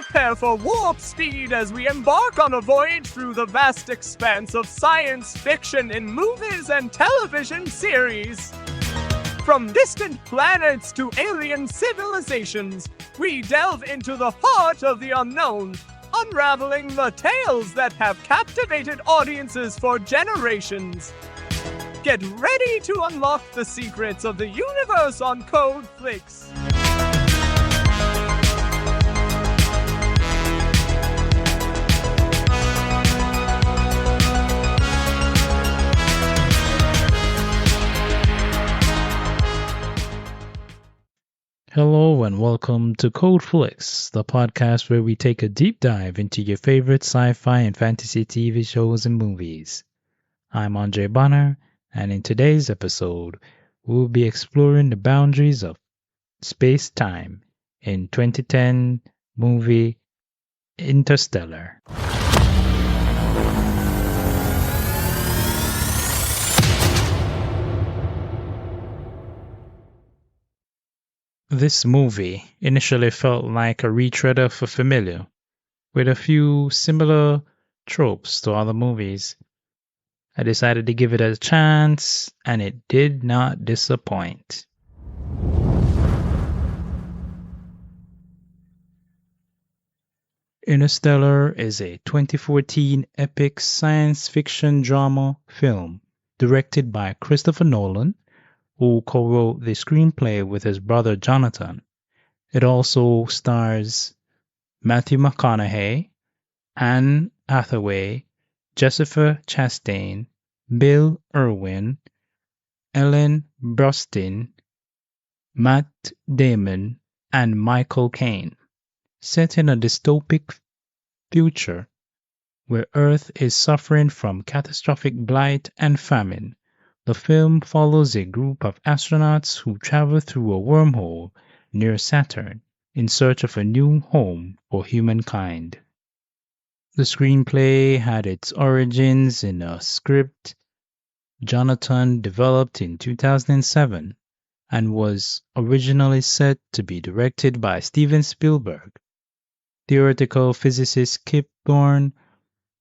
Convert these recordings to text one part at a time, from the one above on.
prepare for warp speed as we embark on a voyage through the vast expanse of science fiction in movies and television series. From distant planets to alien civilizations, we delve into the heart of the unknown, unraveling the tales that have captivated audiences for generations. Get ready to unlock the secrets of the universe on Code Flix. Hello and welcome to Code Flix, the podcast where we take a deep dive into your favorite sci-fi and fantasy TV shows and movies. I'm Andre Bonner, and in today's episode, we'll be exploring the boundaries of space-time in 2010 movie Interstellar. This movie initially felt like a retread of a familiar, with a few similar tropes to other movies. I decided to give it a chance, and it did not disappoint. Interstellar is a 2014 epic science fiction drama film directed by Christopher Nolan, who co-wrote the screenplay with his brother Jonathan. It also stars Matthew McConaughey, Anne Hathaway, Jessica Chastain, Bill Irwin, Ellen Burstyn, Matt Damon, and Michael Caine. Set in a dystopic future where Earth is suffering from catastrophic blight and famine, the film follows a group of astronauts who travel through a wormhole near Saturn in search of a new home for humankind. The screenplay had its origins in a script Jonathan developed in 2007 and was originally set to be directed by Steven Spielberg. Theoretical physicist Kip Thorne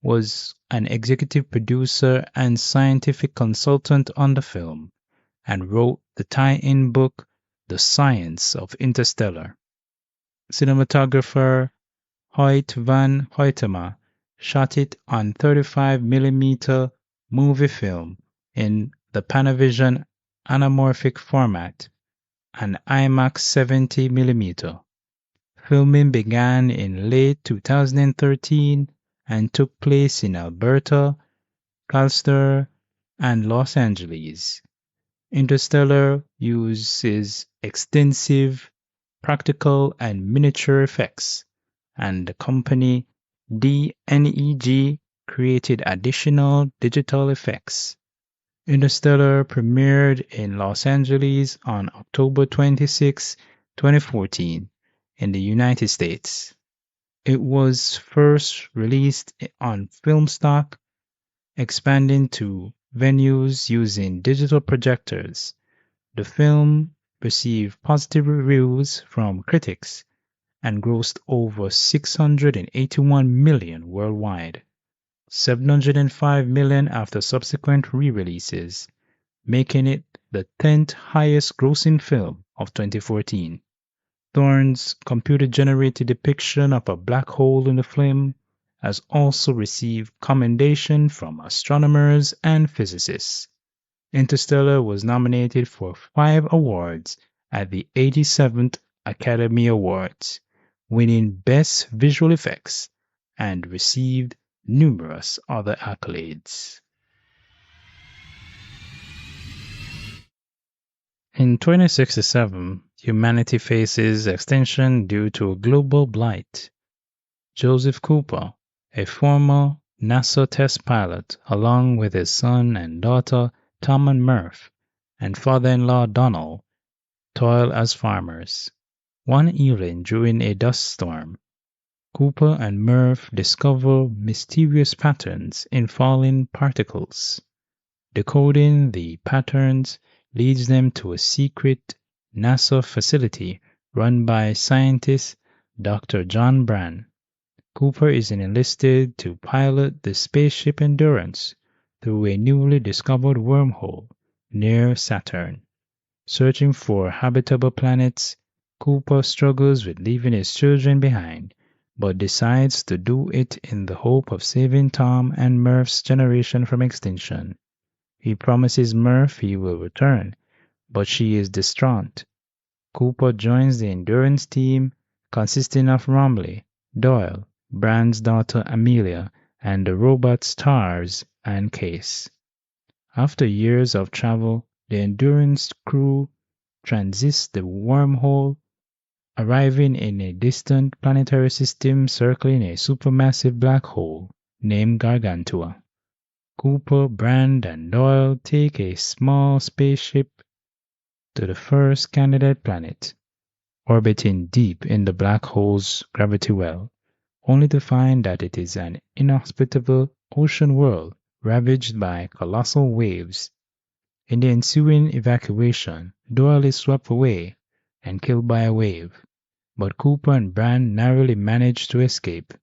was an executive producer and scientific consultant on the film, and wrote the tie-in book The Science of Interstellar. Cinematographer Hoyt van Hoytema shot it on 35mm movie film in the Panavision anamorphic format and IMAX 70mm. Filming began in late 2013 and took place in Alberta, Calgary, and Los Angeles. Interstellar uses extensive practical and miniature effects, and the company DNEG created additional digital effects. Interstellar premiered in Los Angeles on October 26, 2014, in the United States. It was first released on film stock, expanding to venues using digital projectors. The film received positive reviews from critics and grossed over $681 million worldwide, $705 million after subsequent re-releases, making it the 10th highest grossing film of 2014. Thorne's computer-generated depiction of a black hole in the film has also received commendation from astronomers and physicists. Interstellar was nominated for 5 awards at the 87th Academy Awards, winning Best Visual Effects, and received numerous other accolades. In 2067, humanity faces extinction due to a global blight. Joseph Cooper, a former NASA test pilot, along with his son and daughter Tom and Murph, and father-in-law Donald, toil as farmers. One evening during a dust storm, Cooper and Murph discover mysterious patterns in falling particles. Decoding the patterns leads them to a secret NASA facility run by scientist Dr. John Brand. Cooper is enlisted to pilot the spaceship Endurance through a newly discovered wormhole near Saturn. Searching for habitable planets, Cooper struggles with leaving his children behind, but decides to do it in the hope of saving Tom and Murph's generation from extinction. He promises Murph he will return, but she is distraught. Cooper joins the Endurance team, consisting of Romley, Doyle, Brand's daughter Amelia, and the robots Tars and Case. After years of travel, the Endurance crew transits the wormhole, arriving in a distant planetary system circling a supermassive black hole named Gargantua. Cooper, Brand, and Doyle take a small spaceship to the first candidate planet, orbiting deep in the black hole's gravity well, only to find that it is an inhospitable ocean world ravaged by colossal waves. In the ensuing evacuation, Doyle is swept away and killed by a wave, but Cooper and Brand narrowly manage to escape.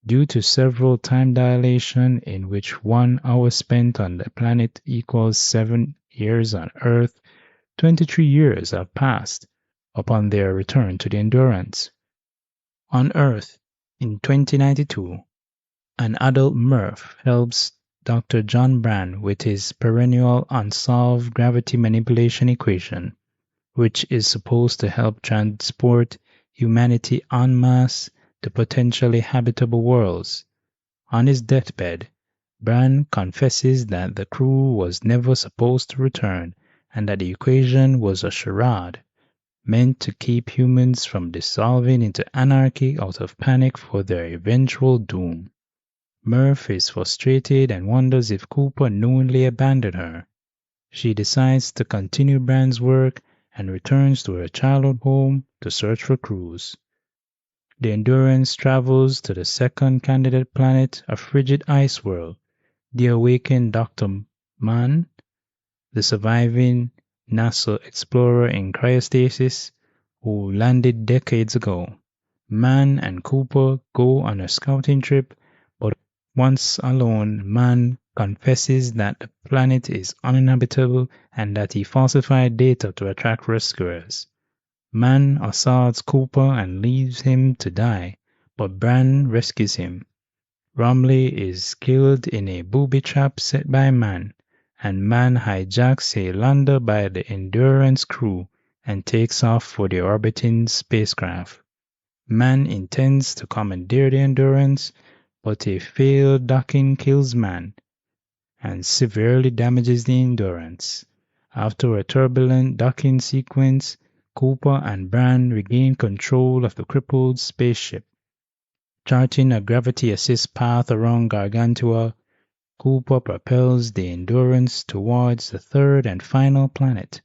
Due to several time dilation in which 1 hour spent on the planet equals 7 years on Earth, 23 years have passed upon their return to the Endurance. On Earth, in 2092, an adult Murph helps Dr. John Brand with his perennial unsolved gravity manipulation equation, which is supposed to help transport humanity en masse to potentially habitable worlds. On his deathbed, Brand confesses that the crew was never supposed to return and that the equation was a charade meant to keep humans from dissolving into anarchy out of panic for their eventual doom. Murph is frustrated and wonders if Cooper knowingly abandoned her. She decides to continue Brand's work and returns to her childhood home to search for crews. The Endurance travels to the second candidate planet, a frigid ice world. The awakened Dr. Mann, the surviving NASA explorer in cryostasis, who landed decades ago. Mann and Cooper go on a scouting trip, but once alone, Mann confesses that the planet is uninhabitable and that he falsified data to attract rescuers. Mann assaults Cooper and leaves him to die, but Brand rescues him. Romley is killed in a booby trap set by Mann, and Mann hijacks a lander by the Endurance crew and takes off for the orbiting spacecraft. Mann intends to commandeer the Endurance, but a failed docking kills Mann and severely damages the Endurance. After a turbulent docking sequence, Cooper and Brand regain control of the crippled spaceship. Charting a gravity assist path around Gargantua, Cooper propels the Endurance towards the third and final planet,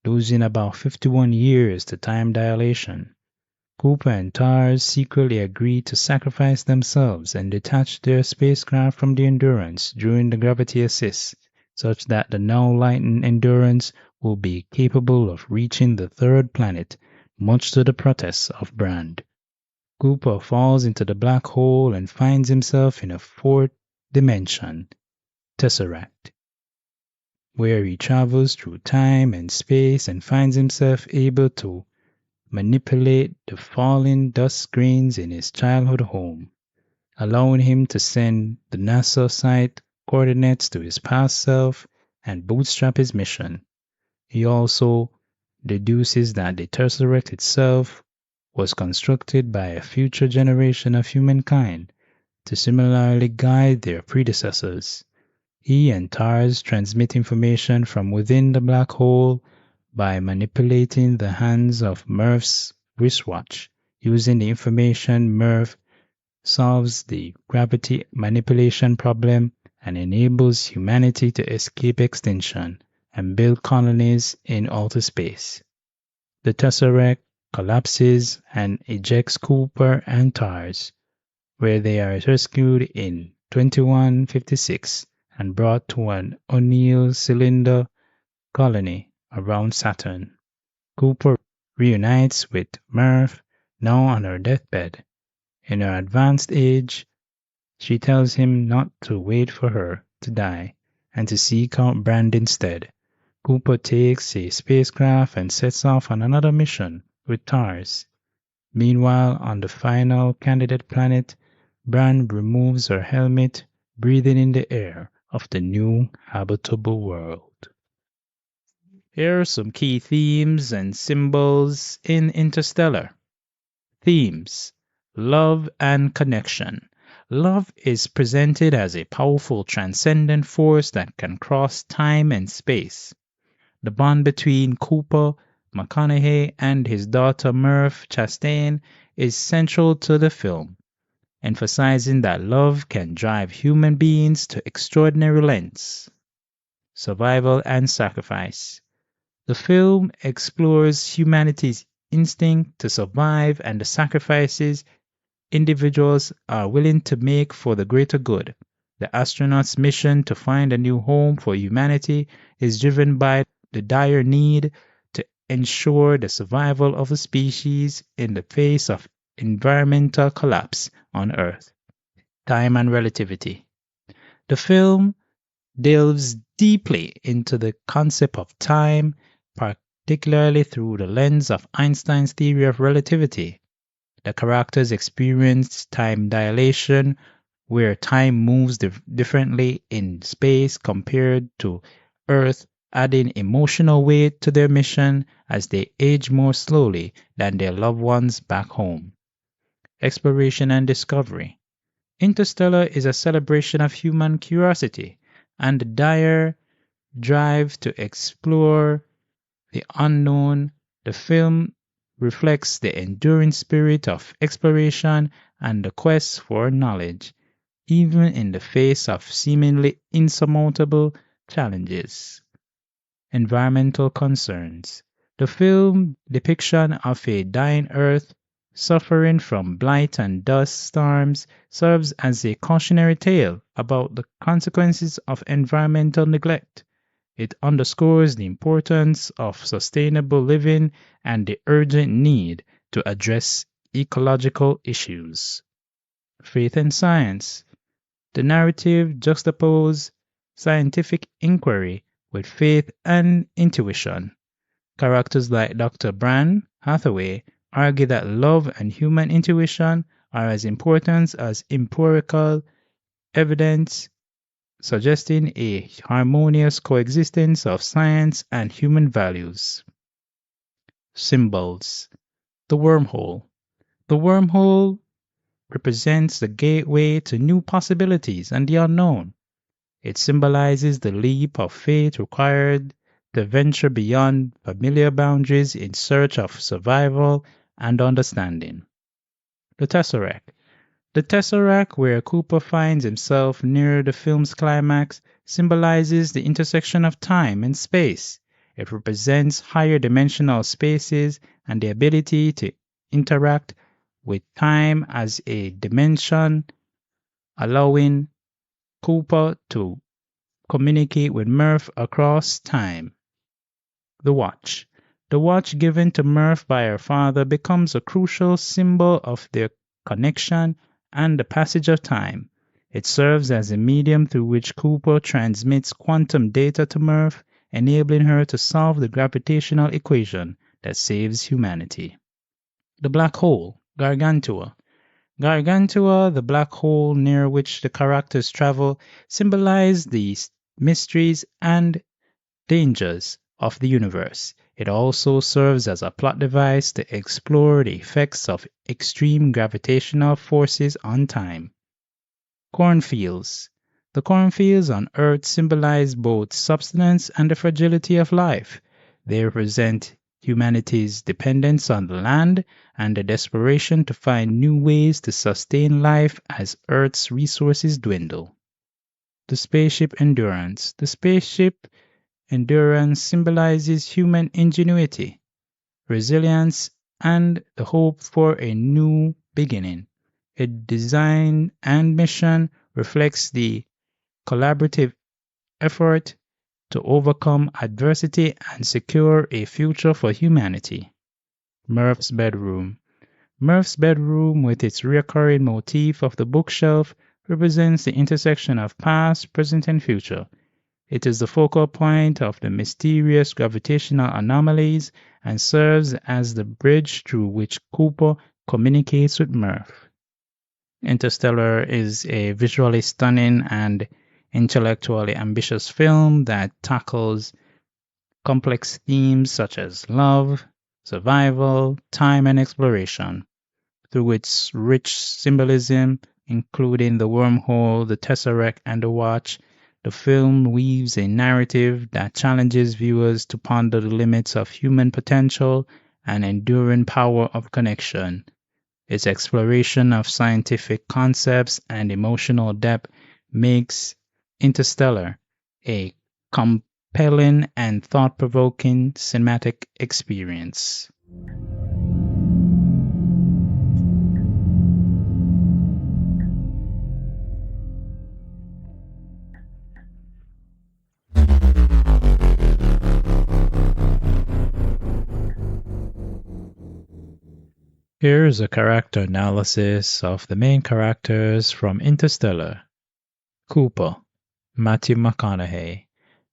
losing about 51 years to time dilation. Cooper and Tars secretly agree to sacrifice themselves and detach their spacecraft from the Endurance during the gravity assist, such that the now lightened Endurance will be capable of reaching the third planet, much to the protests of Brand. Cooper falls into the black hole and finds himself in a fourth dimension, Tesseract, where he travels through time and space and finds himself able to manipulate the falling dust grains in his childhood home, allowing him to send the NASA site coordinates to his past self and bootstrap his mission. He also deduces that the Tesseract itself was constructed by a future generation of humankind to similarly guide their predecessors. He and Tars transmit information from within the black hole by manipulating the hands of Murph's wristwatch. Using the information, Murph solves the gravity manipulation problem and enables humanity to escape extinction and build colonies in outer space. The Tesseract collapses and ejects Cooper and Tars, where they are rescued in 2156 and brought to an O'Neill cylinder colony around Saturn. Cooper reunites with Murph, now on her deathbed. In her advanced age, she tells him not to wait for her to die and to seek out Brand instead. Cooper takes a spacecraft and sets off on another mission with TARS. Meanwhile, on the final candidate planet, Brand removes her helmet, breathing in the air of the new habitable world. Here are some key themes and symbols in Interstellar. Themes: love and connection. Love is presented as a powerful transcendent force that can cross time and space. The bond between Cooper McConaughey and his daughter Murph Chastain is central to the film, emphasizing that love can drive human beings to extraordinary lengths. Survival and sacrifice. The film explores humanity's instinct to survive and the sacrifices individuals are willing to make for the greater good. The astronauts' mission to find a new home for humanity is driven by the dire need to ensure the survival of a species in the face of environmental collapse on Earth. Time and relativity. The film delves deeply into the concept of time, particularly through the lens of Einstein's theory of relativity. The characters experience time dilation, where time moves differently in space compared to Earth, adding emotional weight to their mission as they age more slowly than their loved ones back home. Exploration and discovery. Interstellar is a celebration of human curiosity and the dire drive to explore the unknown. The film reflects the enduring spirit of exploration and the quest for knowledge, even in the face of seemingly insurmountable challenges. Environmental concerns. The film depiction of a dying Earth suffering from blight and dust storms serves as a cautionary tale about the consequences of environmental neglect. It underscores the importance of sustainable living and the urgent need to address ecological issues. Faith and science. The narrative juxtaposes scientific inquiry with faith and intuition. Characters like Dr. Bran Hathaway argue that love and human intuition are as important as empirical evidence, suggesting a harmonious coexistence of science and human values. Symbols. The wormhole. The wormhole represents the gateway to new possibilities and the unknown. It symbolizes the leap of faith required to venture beyond familiar boundaries in search of survival and understanding. The Tesseract. The Tesseract, where Cooper finds himself near the film's climax, symbolizes the intersection of time and space. It represents higher dimensional spaces and the ability to interact with time as a dimension, allowing Cooper to communicate with Murph across time. The watch. The watch given to Murph by her father becomes a crucial symbol of their connection and the passage of time. It serves as a medium through which Cooper transmits quantum data to Murph, enabling her to solve the gravitational equation that saves humanity. The black hole, Gargantua. Gargantua, the black hole near which the characters travel, symbolize the mysteries and dangers of the universe. It also serves as a plot device to explore the effects of extreme gravitational forces on time. Cornfields. The cornfields on Earth symbolize both substance and the fragility of life. They represent humanity's dependence on the land and the desperation to find new ways to sustain life as Earth's resources dwindle. The spaceship Endurance. The spaceship Endurance symbolizes human ingenuity, resilience, and the hope for a new beginning. Its design and mission reflects the collaborative effort to overcome adversity and secure a future for humanity. Murph's bedroom. Murph's bedroom, with its recurring motif of the bookshelf, represents the intersection of past, present, and future. It is the focal point of the mysterious gravitational anomalies and serves as the bridge through which Cooper communicates with Murph. Interstellar is a visually stunning and intellectually ambitious film that tackles complex themes such as love, survival, time, and exploration. Through its rich symbolism, including the wormhole, the tesseract, and the watch, the film weaves a narrative that challenges viewers to ponder the limits of human potential and enduring power of connection. Its exploration of scientific concepts and emotional depth makes Interstellar a compelling and thought provoking cinematic experience. Here's a character analysis of the main characters from Interstellar. Cooper, Matthew McConaughey.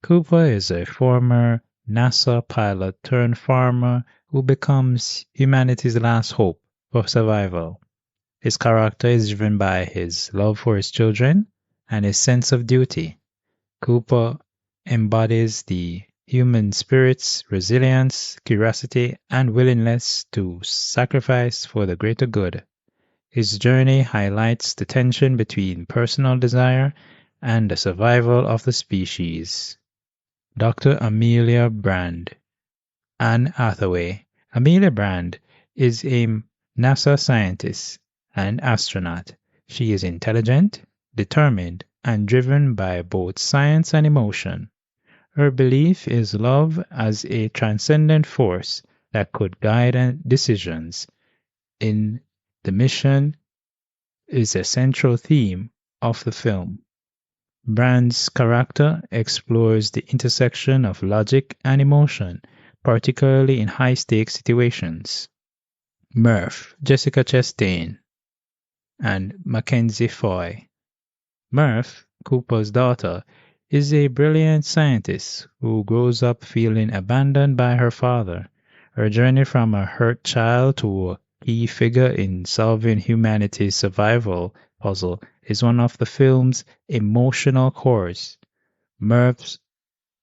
Cooper is a former NASA pilot turned farmer who becomes humanity's last hope for survival. His character is driven by his love for his children and his sense of duty. Cooper embodies the human spirit's resilience, curiosity, and willingness to sacrifice for the greater good. His journey highlights the tension between personal desire and the survival of the species. Dr. Amelia Brand. Anne Hathaway. Amelia Brand is a NASA scientist and astronaut. She is intelligent, determined, and driven by both science and emotion. Her belief is love as a transcendent force that could guide decisions in the mission is a central theme of the film. Brand's character explores the intersection of logic and emotion, particularly in high-stakes situations. Murph, Jessica Chastain, and Mackenzie Foy. Murph, Cooper's daughter, is a brilliant scientist who grows up feeling abandoned by her father. Her journey from a hurt child to a key figure in solving humanity's survival puzzle is one of the film's emotional cores. Murph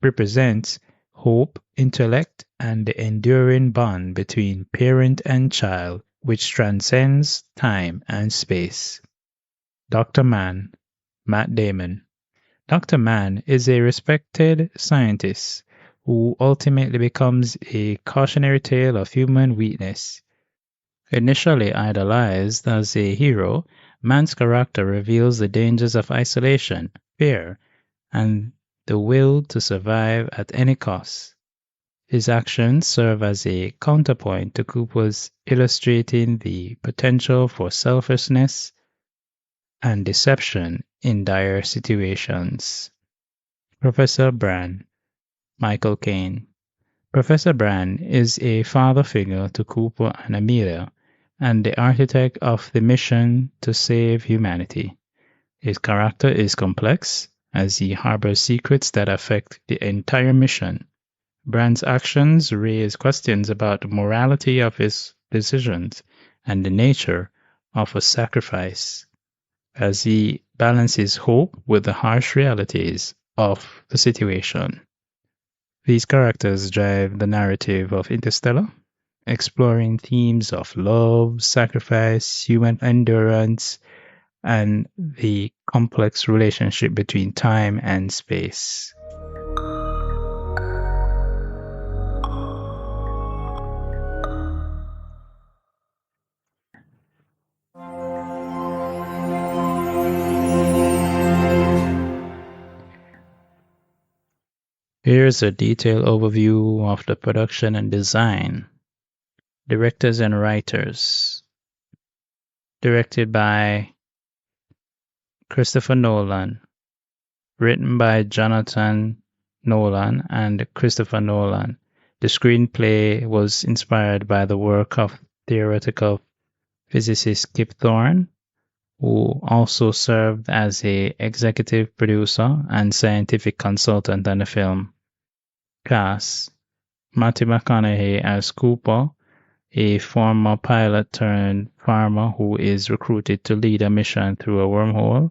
represents hope, intellect, and the enduring bond between parent and child, which transcends time and space. Dr. Mann, Matt Damon. Dr. Mann is a respected scientist who ultimately becomes a cautionary tale of human weakness. Initially idolized as a hero, Mann's character reveals the dangers of isolation, fear, and the will to survive at any cost. His actions serve as a counterpoint to Cooper's, illustrating the potential for selfishness and deception in dire situations. Professor Brand, Michael Caine. Professor Brand is a father figure to Cooper and Amelia, and the architect of the mission to save humanity. His character is complex, as he harbors secrets that affect the entire mission. Brand's actions raise questions about the morality of his decisions and the nature of a sacrifice, as he balances hope with the harsh realities of the situation. These characters drive the narrative of Interstellar, exploring themes of love, sacrifice, human endurance, and the complex relationship between time and space. Here's a detailed overview of the production and design. Directors and writers. Directed by Christopher Nolan. Written by Jonathan Nolan and Christopher Nolan. The screenplay was inspired by the work of theoretical physicist Kip Thorne, who also served as a executive producer and scientific consultant on the film. Cast: Matthew McConaughey as Cooper, a former pilot turned farmer who is recruited to lead a mission through a wormhole.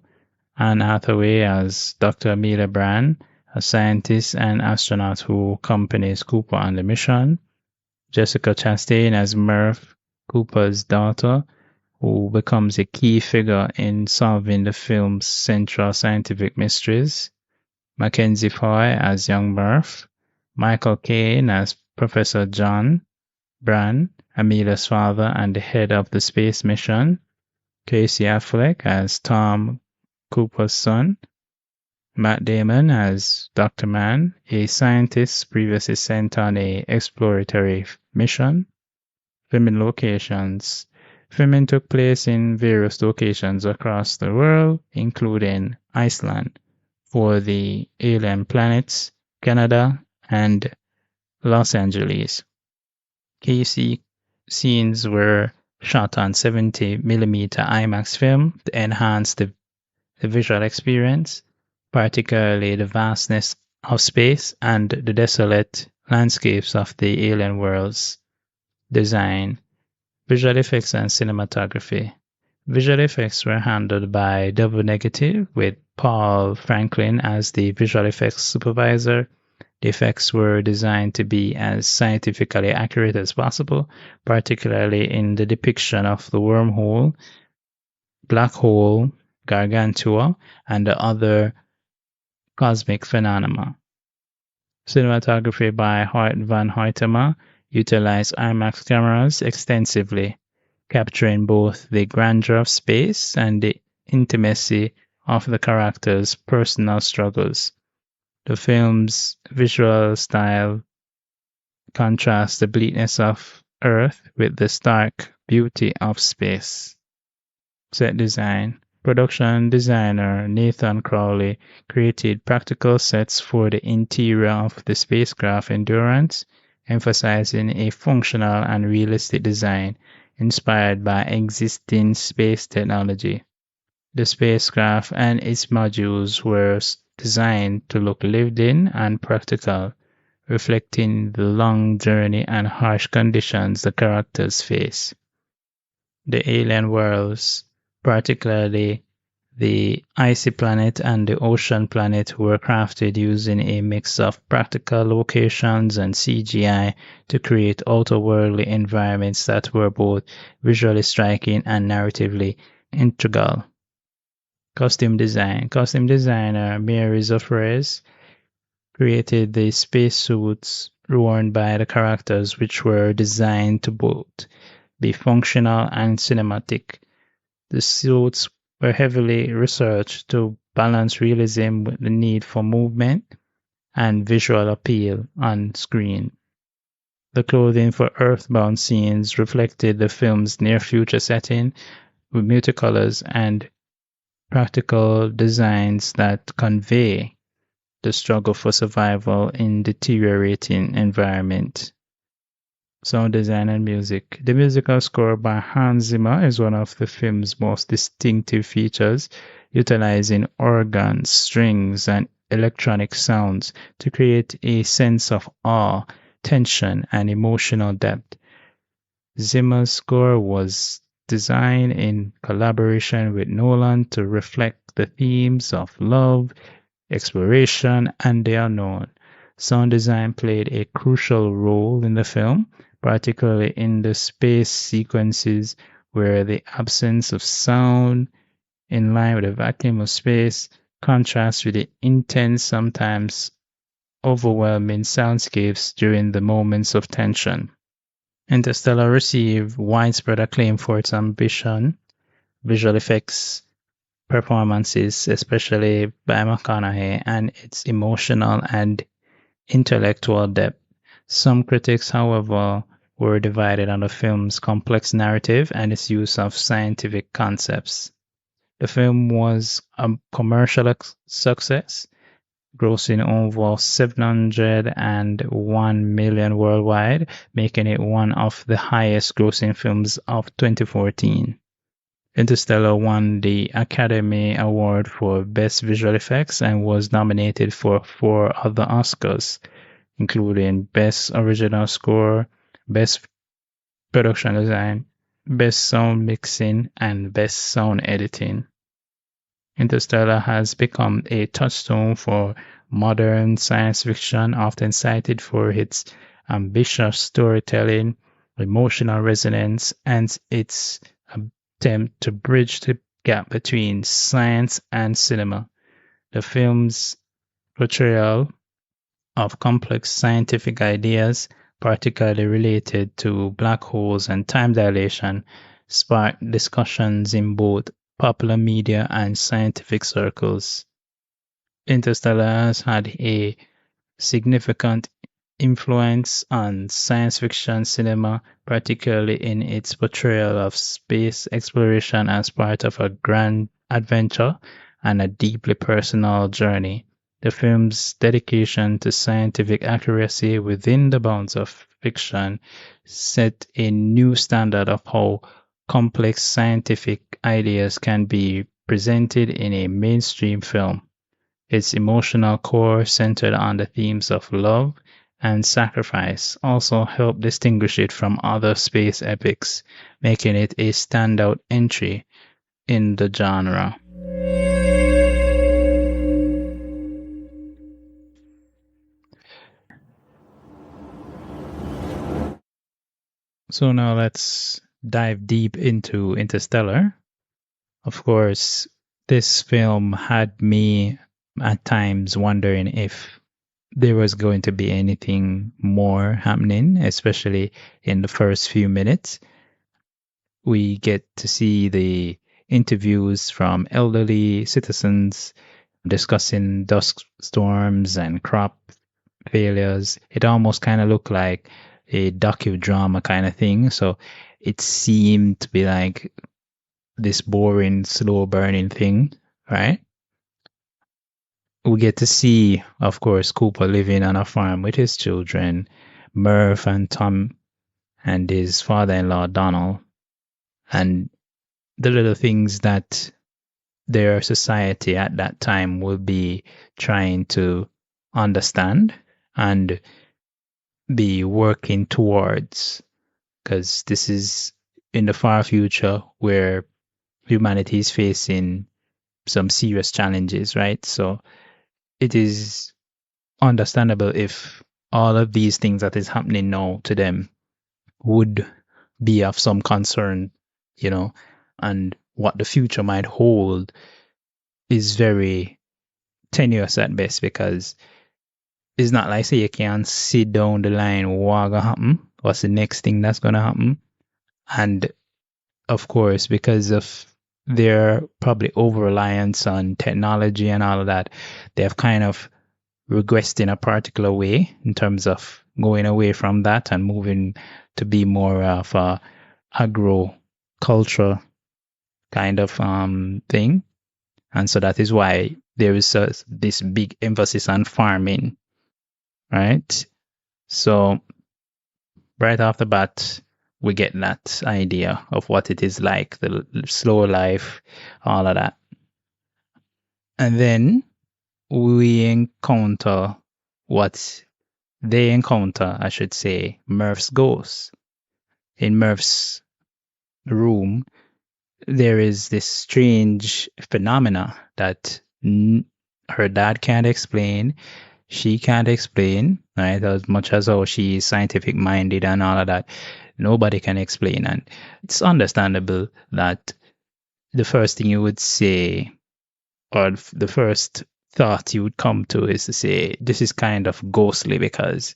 Anne Hathaway as Dr. Amelia Brand, a scientist and astronaut who accompanies Cooper on the mission. Jessica Chastain as Murph, Cooper's daughter, who becomes a key figure in solving the film's central scientific mysteries. Mackenzie Foy as young Murph. Michael Caine as Professor John Brand, Amelia's father and the head of the space mission. Casey Affleck as Tom Cooper's son. Matt Damon as Dr. Mann, a scientist previously sent on an exploratory mission. Filming locations. Filming took place in various locations across the world, including Iceland for the alien planets, Canada, and Los Angeles. Key scenes were shot on 70mm IMAX film to enhance the visual experience, particularly the vastness of space and the desolate landscapes of the alien worlds. Design, visual effects and cinematography. Visual effects were handled by Double Negative with Paul Franklin as the visual effects supervisor. The effects were designed to be as scientifically accurate as possible, particularly in the depiction of the wormhole, black hole, gargantua, and the other cosmic phenomena. Cinematography by Hoyt van Hoytema utilized IMAX cameras extensively, capturing both the grandeur of space and the intimacy of the characters' personal struggles. The film's visual style contrasts the bleakness of Earth with the stark beauty of space. Set design. Production designer Nathan Crowley created practical sets for the interior of the spacecraft Endurance, emphasizing a functional and realistic design inspired by existing space technology. The spacecraft and its modules were designed to look lived in and practical, reflecting the long journey and harsh conditions the characters face. The alien worlds, particularly the icy planet and the ocean planet, were crafted using a mix of practical locations and CGI to create otherworldly environments that were both visually striking and narratively integral. Costume design. Costume designer Mary Zofres created the spacesuits worn by the characters, which were designed to both be functional and cinematic. The suits were heavily researched to balance realism with the need for movement and visual appeal on screen. The clothing for Earthbound scenes reflected the film's near-future setting with muted colors and practical designs that convey the struggle for survival in deteriorating environment. Sound design and music. The musical score by Hans Zimmer is one of the film's most distinctive features, utilizing organs, strings, and electronic sounds to create a sense of awe, tension, and emotional depth. Zimmer's score was designed in collaboration with Nolan to reflect the themes of love, exploration, and the unknown. Sound design played a crucial role in the film, particularly in the space sequences where the absence of sound, in line with the vacuum of space, contrasts with the intense, sometimes overwhelming soundscapes during the moments of tension. Interstellar received widespread acclaim for its ambition, visual effects, performances, especially by McConaughey, and its emotional and intellectual depth. Some critics, however, were divided on the film's complex narrative and its use of scientific concepts. The film was a commercial success, grossing over 701 million worldwide, making it one of the highest grossing films of 2014. Interstellar won the Academy Award for Best Visual Effects and was nominated for 4 other Oscars, including Best Original Score, Best Production Design, Best Sound Mixing, and Best Sound Editing. Interstellar has become a touchstone for modern science fiction, often cited for its ambitious storytelling, emotional resonance, and its attempt to bridge the gap between science and cinema. The film's portrayal of complex scientific ideas, particularly related to black holes and time dilation, sparked discussions in both popular media and scientific circles. Interstellar has had a significant influence on science fiction cinema, particularly in its portrayal of space exploration as part of a grand adventure and a deeply personal journey. The film's dedication to scientific accuracy within the bounds of fiction set a new standard of how complex scientific ideas can be presented in a mainstream film. Its emotional core, centered on the themes of love and sacrifice, also helped distinguish it from other space epics, making it a standout entry in the genre. So now let's dive deep into Interstellar. Of course, this film had me at times wondering if there was going to be anything more happening, especially in the first few minutes. We get to see the interviews from elderly citizens discussing dust storms and crop failures. It almost kind of looked like a docudrama kind of thing. So it seemed to be like this boring, slow burning thing, right? We get to see, of course, Cooper living on a farm with his children, Murph and Tom, and his father in law, Donald, and the little things that their society at that time will be trying to understand and be working towards, because this is in the far future where humanity is facing some serious challenges, right? So it is understandable if all of these things that is happening now to them would be of some concern, and what the future might hold is very tenuous at best, because it's not like say you can sit down the line what gonna happen, what's the next thing that's gonna happen. And of course, because of their probably over reliance on technology and all of that, they have kind of regressed in a particular way in terms of going away from that and moving to be more of a agro-culture kind of thing. And so that is why there is this big emphasis on farming, right? So right off the bat, we get that idea of what it is like, the slow life, all of that. And then we encounter what they encounter, I should say, Murph's ghost. In Murph's room, there is this strange phenomena that her dad can't explain, she can't explain, right? As much as how she is scientific minded and all of that, nobody can explain. And it's understandable that the first thing you would say, or the first thought you would come to, is to say this is kind of ghostly, because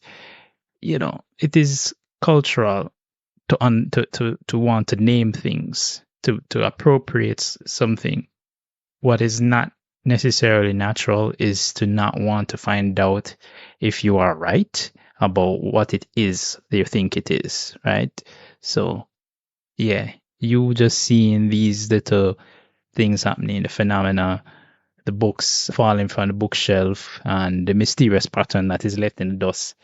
it is cultural to want to name things, to appropriate something. What is not necessarily natural is to not want to find out if you are right about what it is that you think it is, right? So yeah, you just seeing these little things happening, the phenomena the books falling from the bookshelf and the mysterious pattern that is left in the dust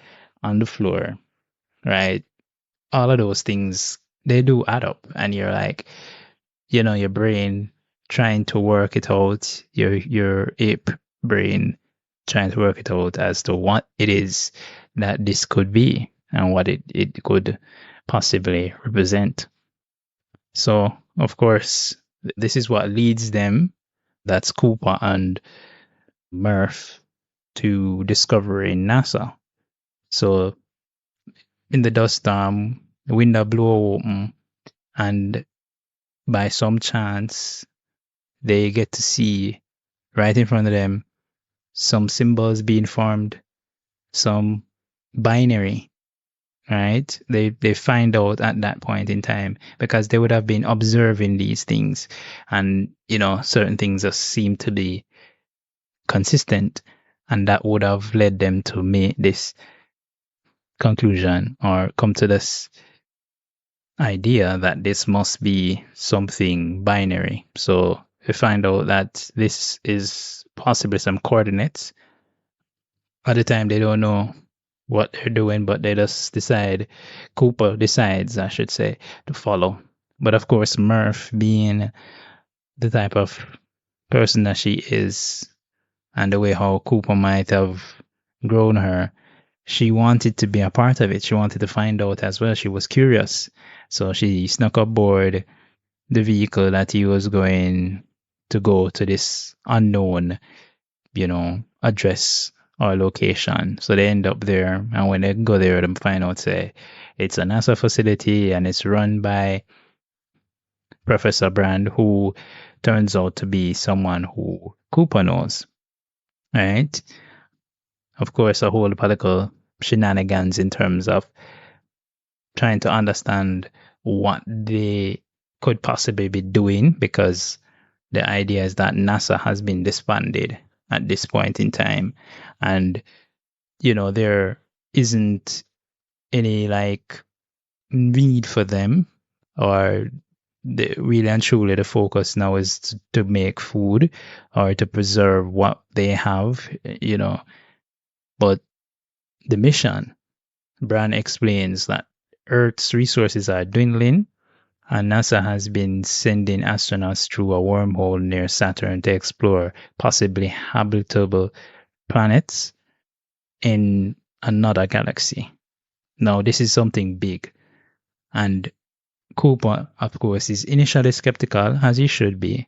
on the floor, right? All of those things, they do add up. And you're like, your brain trying to work it out, your ape brain trying to work it out as to what it is that this could be and what it could possibly represent. So, of course, this is what leads them, that's Cooper and Murph, to discovering NASA. So, in the dust storm, the window blow open, and by some chance, they get to see right in front of them some symbols being formed, some binary, right? They find out at that point in time because they would have been observing these things, and certain things just seem to be consistent, and that would have led them to make this conclusion or come to this idea that this must be something binary. So they find out that this is possibly some coordinates. At the time, they don't know what they're doing, but they just decide, Cooper decides, I should say, to follow. But of course, Murph, being the type of person that she is, and the way how Cooper might have grown her, she wanted to be a part of it. She wanted to find out as well. She was curious. So she snuck aboard the vehicle that he was going to go to this unknown, address or location. So they end up there, and when they go there, they find out, say, it's a NASA facility and it's run by Professor Brand, who turns out to be someone who Cooper knows, right? Of course, a whole political shenanigans in terms of trying to understand what they could possibly be doing, because the idea is that NASA has been disbanded at this point in time, and there isn't any need for them, or really and truly the focus now is to make food or to preserve what they have, but the mission, Brand explains that Earth's resources are dwindling, and NASA has been sending astronauts through a wormhole near Saturn to explore possibly habitable planets in another galaxy. Now, this is something big, and Cooper, of course, is initially skeptical, as he should be,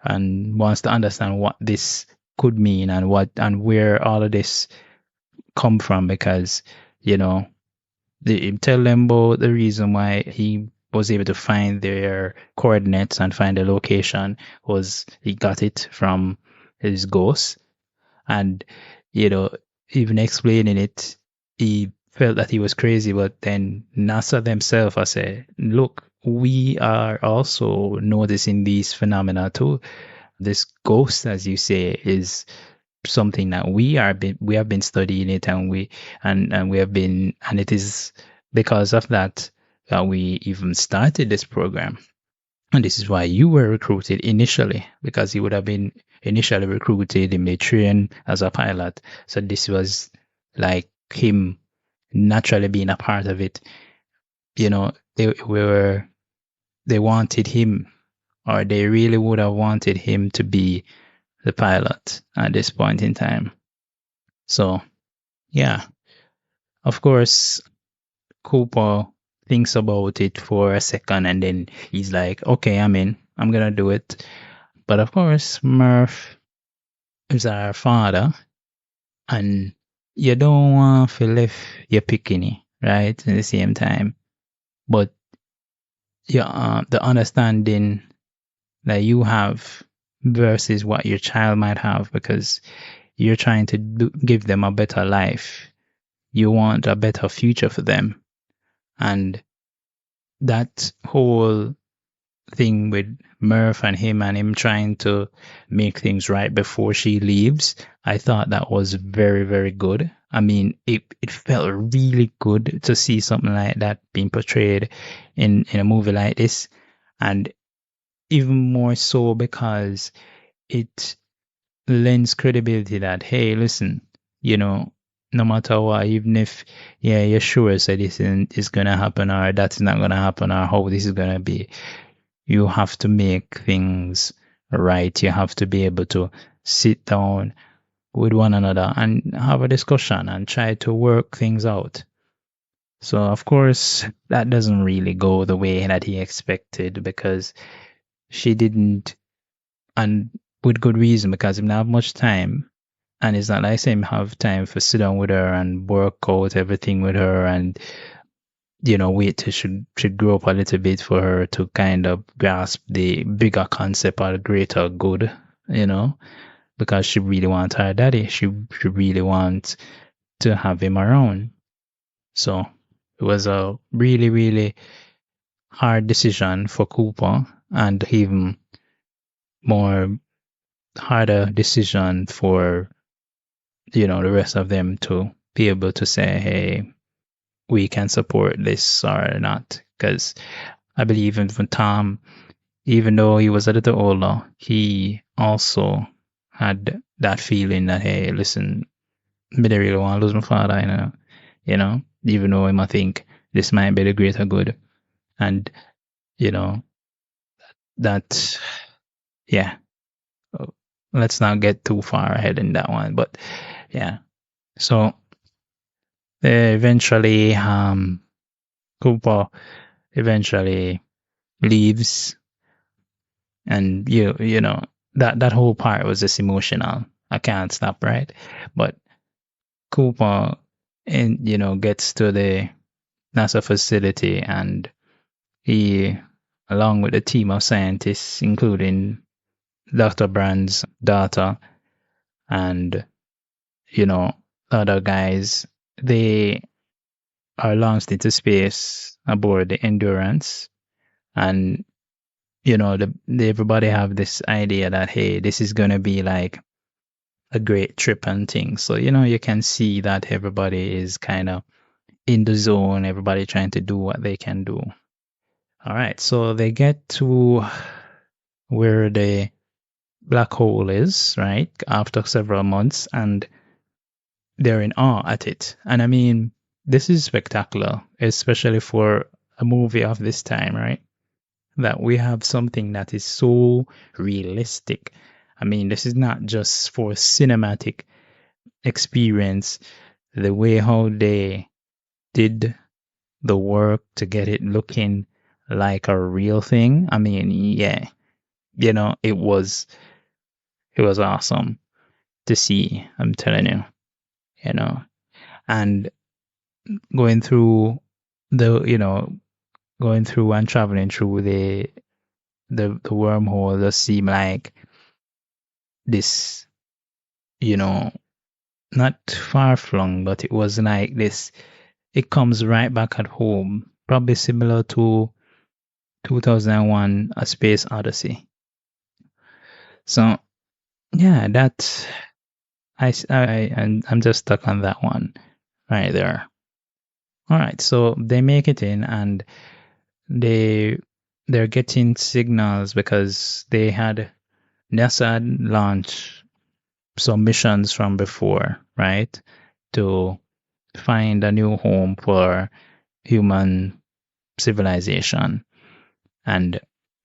and wants to understand what this could mean and where all of this come from, because they tell them about the reason why he was able to find their coordinates and find the location was he got it from his ghost. And even explaining it, he felt that he was crazy, but then NASA themselves have said, look, we are also noticing these phenomena too. This ghost, as you say, is something that we have been studying it, and we have been, and it is because of that we even started this program. And this is why you were recruited initially, because he would have been initially recruited in the train as a pilot. So this was like him naturally being a part of it. They wanted him, or they really would have wanted him to be the pilot at this point in time. So, yeah, of course, Cooper thinks about it for a second, and then he's like, okay, I'm in. I'm going to do it. But of course, Murph is our father, and you don't want to leave your picking, right? At the same time. But the understanding that you have versus what your child might have, because you're trying to give them a better life. You want a better future for them. And that whole thing with Murph and him trying to make things right before she leaves, I thought that was very, very good. I mean, it felt really good to see something like that being portrayed in a movie like this. And even more so because it lends credibility that, hey, listen, you know, no matter what, even if, yeah, you're sure so this is going to happen or that's not going to happen or how this is going to be, you have to make things right. You have to be able to sit down with one another and have a discussion and try to work things out. So, of course, that doesn't really go the way that he expected because she didn't, and with good reason, because he didn't have much time. And it's not like him have time for sit down with her and work out everything with her and, wait till should grow up a little bit for her to kind of grasp the bigger concept or the greater good, because she really wants her daddy. She really wants to have him around. So it was a really, really hard decision for Cooper and even more harder decision for, the rest of them to be able to say, hey, we can support this or not. Because I believe in Tom, even though he was a little older, he also had that feeling that, hey, listen, I don't really want to lose my father, even though I might think this might be the greater good. And, that, yeah, let's not get too far ahead in that one. But yeah, so eventually, Cooper eventually leaves, and that whole part was just emotional. I can't stop, right? But Cooper, gets to the NASA facility, and he, along with a team of scientists, including Dr. Brand's daughter and other guys, they are launched into space aboard the Endurance, and everybody have this idea that, hey, this is gonna be like a great trip and things. So you can see that everybody is kind of in the zone. Everybody trying to do what they can do. All right, so they get to where the black hole is, right? After several months, and they're in awe at it. And I mean, this is spectacular, especially for a movie of this time, right? That we have something that is so realistic. I mean, this is not just for cinematic experience. The way how they did the work to get it looking like a real thing. I mean, yeah, it was awesome to see. I'm telling you, and going through going through and traveling through the wormhole does seem like this, not far flung, but it was like this. It comes right back at home, probably similar to 2001: A Space Odyssey. So yeah, that I'm just stuck on that one right there. All right, so they make it in, and they're getting signals because NASA had launched some missions from before, right? To find a new home for human civilization. And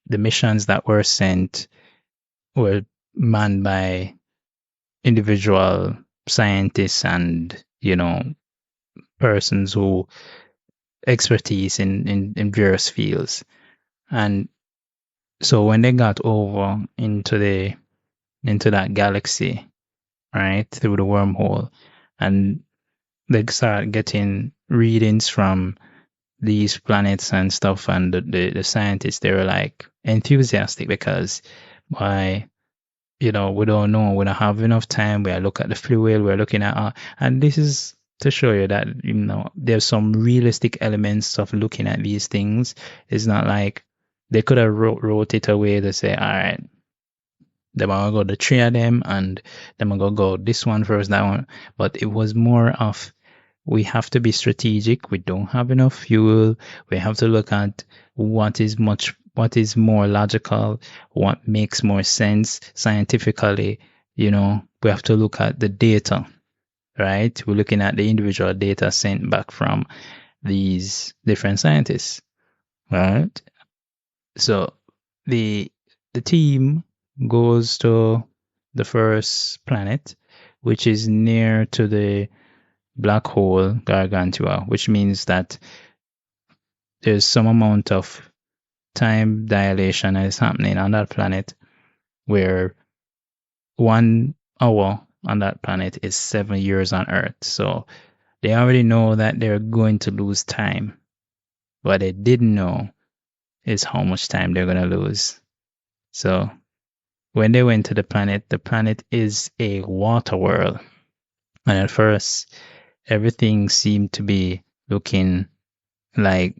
the missions that were sent were manned by individual scientists and, persons who expertise in various fields. And so when they got over into that galaxy, right, through the wormhole, and they start getting readings from these planets and stuff, and the scientists, they were like enthusiastic because why, we don't know, we don't have enough time. We look at the fluid, we're looking at and this is to show you that there's some realistic elements of looking at these things. It's not like they could have wrote it away to say, all right, they're gonna go the three of them, and they're gonna go this one first, that one. But it was more of, we have to be strategic. We don't have enough fuel. We have to look at what is more logical, what makes more sense scientifically, we have to look at the data, right? We're looking at the individual data sent back from these different scientists, right? So the team goes to the first planet, which is near to the black hole Gargantua, which means that there's some amount of time dilation that is happening on that planet, where 1 hour on that planet is 7 years on Earth. So they already know that they're going to lose time. What they didn't know is how much time they're going to lose. So when they went to the planet is a water world. And at first, everything seemed to be looking like,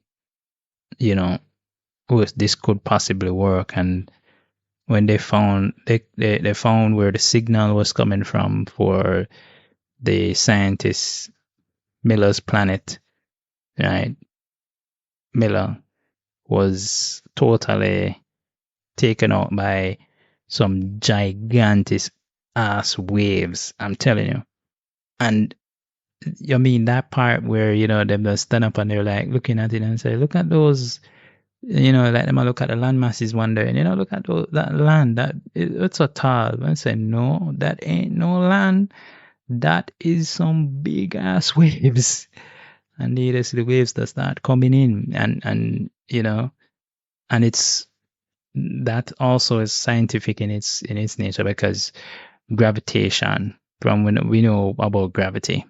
this could possibly work. And when they found they found where the signal was coming from for the scientist Miller's planet, right? Miller was totally taken out by some gigantic ass waves, I'm telling you. And I mean that part where, them just stand up and they're like looking at it and say, look at those, like them look at the land masses one day, and look at that land, it's so tall. And say, no, that ain't no land. That is some big ass waves. And the waves that start coming in, and and it's that also is scientific in its nature, because gravitation, from when we know about gravity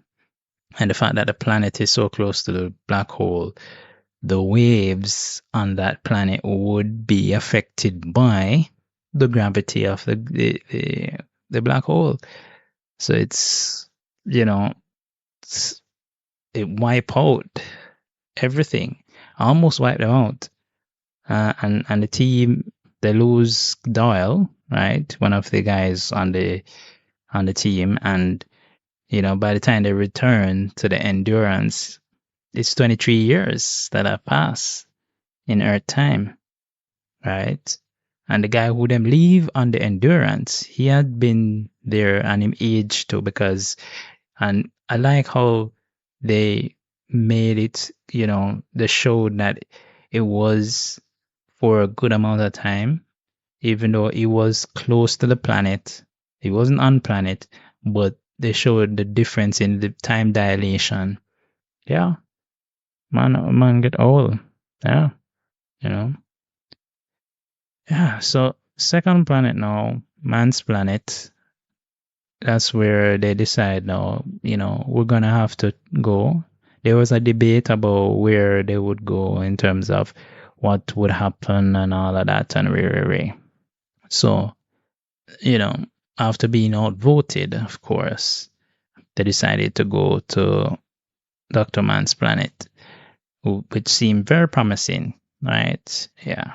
and the fact that the planet is so close to the black hole, the waves on that planet would be affected by the gravity of the black hole. So it's, it wipe out everything, almost wipe them out. And the team, they lose Doyle, right? One of the guys on the team, and by the time they return to the Endurance, it's 23 years that have passed in Earth time, right? And the guy who them leave on the Endurance, he had been there and him aged too, and I like how they made it, they showed that it was for a good amount of time, even though it was close to the planet. It wasn't on planet, but they showed the difference in the time dilation. Yeah. Man get old. Yeah. Yeah. So second planet now, man's planet. That's where they decide now, we're gonna have to go. There was a debate about where they would go in terms of what would happen and all of that, and so, after being outvoted, of course, they decided to go to Dr. Man's planet, which seemed very promising, right? Yeah.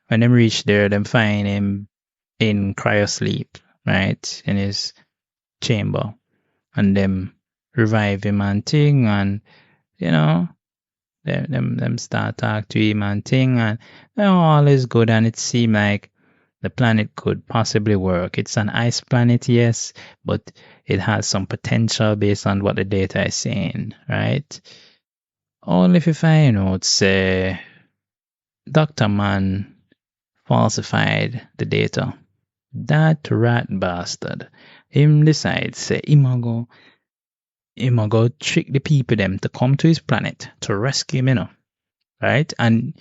When they reach there, they find him in cryosleep, right, in his chamber, and them revive him and thing, and them start talk to him and thing, and all is good, and it seemed like the planet could possibly work. It's an ice planet, yes, but it has some potential based on what the data is saying, right? Only if you find out, say, Dr. Man falsified the data. That rat bastard, him decide, say, him a go trick the people them to come to his planet to rescue him, right? And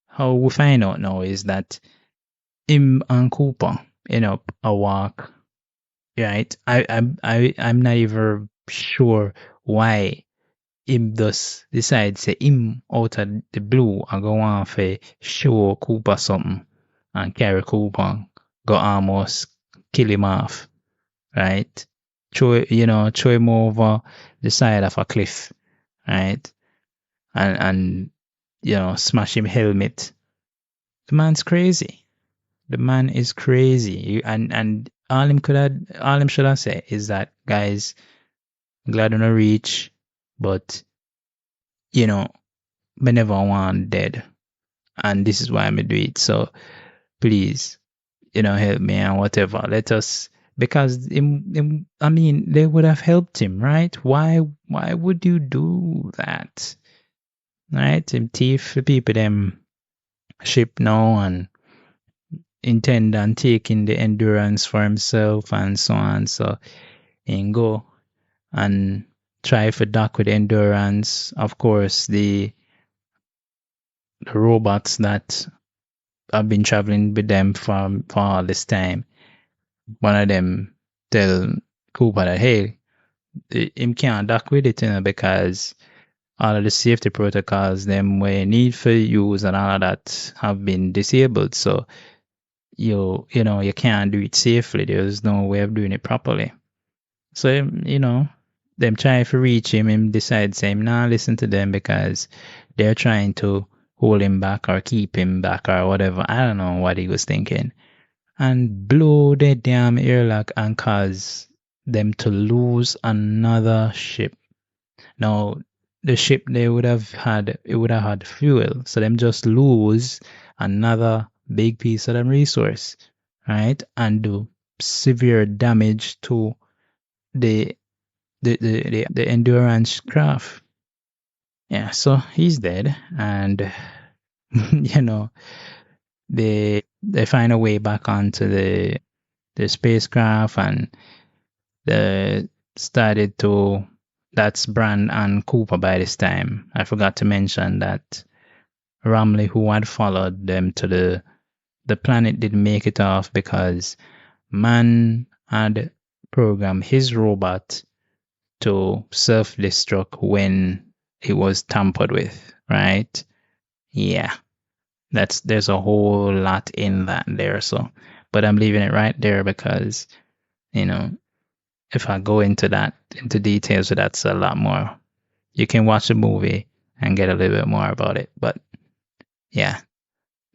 how we find out now is that him and Cooper, a walk, right? I'm not even sure why him does decide, say, him out of the blue and go on for show Cooper something and carry Cooper, go almost kill him off, right? Throw him over the side of a cliff, right? And smash him helmet. The man's crazy. The man is crazy. And all him should have said is that, guys, I'm glad I don't reach, but me never want dead. And this is why I'm do it. So please, help me and whatever. Let us because I mean, they would have helped him, right? Why would you do that, right? Him thief the people them ship now and intend on taking the endurance for himself and so on. So and go and try for dock with endurance. Of course, the robots that have been traveling with them for all this time. One of them tell Cooper that hey, him can't dock with it, because all of the safety protocols them we need for use and all of that have been disabled. So you can't do it safely. There's no way of doing it properly. So them try to reach him. Him decides him nah listen to them because they're trying to hold him back or keep him back or whatever. I don't know what he was thinking. And blow the damn airlock and cause them to lose another ship. Now the ship they would have had it would have had fuel, so them just lose another big piece of them resource, right? And do severe damage to the the endurance craft. Yeah, so he's dead, and you know they find a way back onto the spacecraft, and they started to. That's Brand and Cooper by this time. I forgot to mention that Ramley, who had followed them to the planet, didn't make it off because man had programmed his robot to self-destruct when it was tampered with, right? Yeah, there's a whole lot in that there. So, but I'm leaving it right there because you know if I go into details, so that's a lot more. You can watch the movie and get a little bit more about it. But yeah,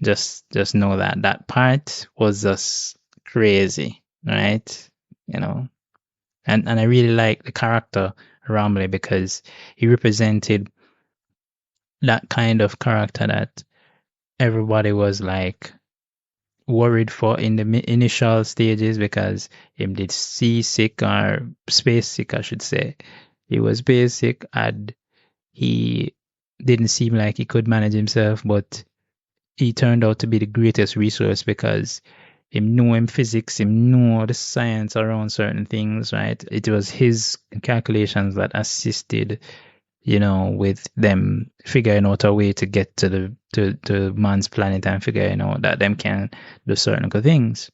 just know that that part was just crazy, right? You know, and I really like the character Ramley because he represented that kind of character that everybody was like worried for in the initial stages because him did seasick or space sick, I should say. He was basic and he didn't seem like he could manage himself, but he turned out to be the greatest resource because him knew him physics, him knew the science around certain things, right? It was his calculations that assisted, with them figuring out a way to get to to man's planet and figuring out that them can do certain good things.